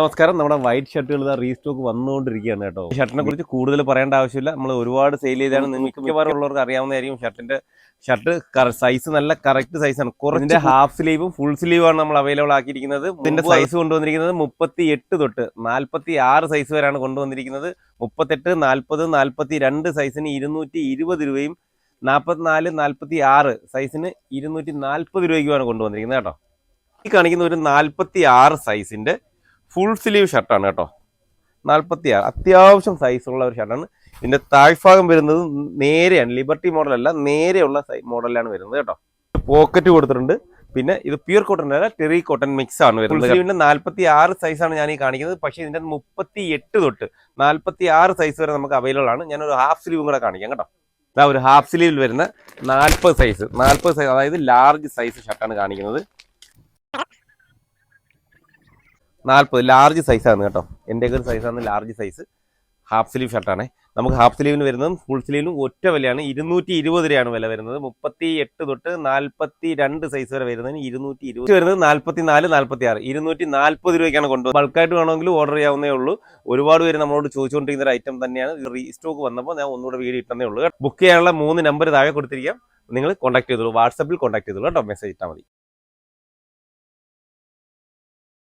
നമസ്കാരം. നമ്മുടെ white ഷർട്ടുകൾ restock വന്നുകൊണ്ടിരിക്കുകയാണ് കേട്ടോ. ഷർട്ടിനെ കുറിച്ച് കൂടുതൽ പറയേണ്ട ആവശ്യമില്ല. നമ്മൾ ഒരുപാട് സെയിൽ ചെയ്താണ്. നിങ്ങൾക്ക് മിക്കവാറും ഉള്ളവർക്ക് അറിയാവുന്നതായിരിക്കും. ഷർട്ട് സൈസ് നല്ല കറക്റ്റ് സൈസാണ്. കുറഞ്ഞ ഹാഫ് സ്ലീവും ഫുൾ സ്ലീവാണ് നമ്മൾ അവൈലബിൾ ആക്കിയിരിക്കുന്നത്. ഇതിന്റെ സൈസ് കൊണ്ടുവന്നിരിക്കുന്നത് 38 തൊട്ട് 46 സൈസ് വരെയാണ് കൊണ്ടുവന്നിരിക്കുന്നത്. 38, 40, 42 സൈസിന് 220 രൂപയും 44, 46 സൈസിന് 240 രൂപയ്ക്കുമാണ് കൊണ്ടുവന്നിരിക്കുന്നത് കേട്ടോ. ഈ കാണിക്കുന്ന ഒരു 46 സൈസിന്റെ ഫുൾ സ്ലീവ് ഷർട്ടാണ് കേട്ടോ. 46 അത്യാവശ്യം സൈസുള്ള ഒരു ഷർട്ടാണ്. ഇതിന്റെ താഴ്ഭാഗം വരുന്നത് നേരെയാണ്, ലിബർട്ടി മോഡലല്ല, നേരെയുള്ള മോഡലാണ് വരുന്നത് കേട്ടോ. പോക്കറ്റ് കൊടുത്തിട്ടുണ്ട്. പിന്നെ ഇത് പ്യൂർ കോട്ടൺ അല്ല, ടെറി കോട്ടൺ മിക്സ് ആണ് വരുന്നത്. ഫുൾ സ്ലീവിന്റെ 46 സൈസാണ് ഞാൻ ഈ കാണിക്കുന്നത്. പക്ഷേ ഇതിന്റെ 38 തൊട്ട് 46 സൈസ് വരെ നമുക്ക് അവൈലബിൾ ആണ്. ഞാനൊരു ഹാഫ് സ്ലീവും കൂടെ കാണിക്കാം കേട്ടോ. ഇതാ ഒരു ഹാഫ് സ്ലീവിൽ വരുന്ന 40 സൈസ്, അതായത് ലാർജ് സൈസ് ഷർട്ടാണ് കാണിക്കുന്നത്. 40 ലാർജ് സൈസാണ് കേട്ടോ. എൻ്റെ ഒരു സൈസാണ് ലാർജ് സൈസ്. ഹാഫ് സ്ലീവ് ഷർട്ടാണ്. നമുക്ക് ഹാഫ് സ്ലീവിന് വരുന്നതും ഫുൾ സ്ലീവിനും ഒറ്റ വിലയാണ്. 220 രൂപയാണ് വില വരുന്നത്. 38 തൊട്ട് 42 സൈസ് വരെ വരുന്നതിന് 220 വരുന്നത്. 44, 46 240 രൂപയ്ക്കാണ് കൊണ്ടുപോകുന്നത്. ബൾക്കായിട്ട് വേണമെങ്കിൽ ഓർഡർ ചെയ്യാവുന്നേ ഉള്ളൂ. ഒരുപാട് പേര് നമ്മളോട് ചോദിച്ചുകൊണ്ടിരിക്കുന്ന ഒരു ഐറ്റം തന്നെയാണ്. റീസ്റ്റോക്ക് വന്നപ്പോൾ ഞാൻ ഒന്നുകൂടെ വീഡിയോ ഇട്ടതേ ഉള്ളൂ. ബുക്ക് ചെയ്യാനുള്ള 3 നമ്പർ താഴെ കൊടുത്തിരിക്കാം. നിങ്ങൾ കോൺടാക്ട് ചെയ്തോളൂ. വാട്സാപ്പിൽ കോൺടാക്ട് ചെയ്തോളൂ കേട്ടോ. മെസ്സേജ് ഇട്ടാൽ മതി.